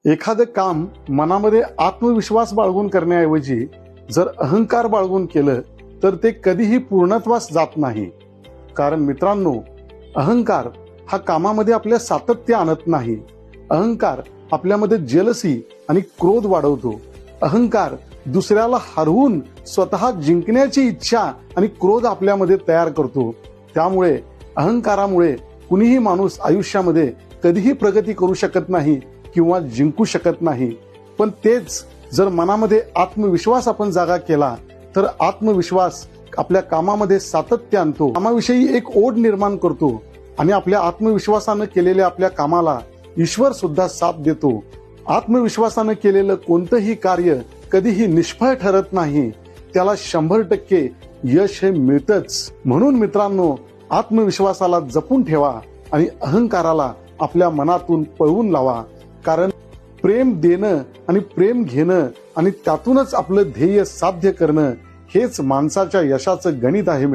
एखादं काम मनामध्ये आत्मविश्वास बाळगून करण्याऐवजी जर अहंकार बाळगून केलं तर ते कधीही पूर्णत्वास जात नाही. कारण मित्रांनो, अहंकार हा कामामध्ये आपल्या सातत्य आणत नाही. अहंकार आपल्यामध्ये जेलसी आणि क्रोध वाढवतो. अहंकार दुसऱ्याला हरवून स्वतः जिंकण्याची इच्छा आणि क्रोध आपल्यामध्ये तयार करतो. त्यामुळे अहंकारामुळे कुणीही माणूस आयुष्यामध्ये कधीही प्रगती करू शकत नाही किंवा जिंकू शकत नाही. पण तेच जर मनामध्ये आत्मविश्वास आपण जागा केला तर आत्मविश्वास आपल्या कामामध्ये सातत्य आणतो, कामाविषयी एक ओढ निर्माण करतो आणि आपल्या आत्मविश्वासानं केलेल्या आपल्या कामाला ईश्वर सुद्धा साथ देतो. आत्मविश्वासानं केलेलं कोणतंही कार्य कधीही निष्फळ ठरत नाही, त्याला 100% यश हे मिळतच. म्हणून मित्रांनो, आत्मविश्वासाला जपून ठेवा आणि अहंकाराला आपल्या मनातून पळवून लावा. कारण प्रेम देणं आणि प्रेम घेणं आणि त्यातूनच आपलं ध्येय साध्य करणं हेच माणसाच्या यशाचं गणित आहे.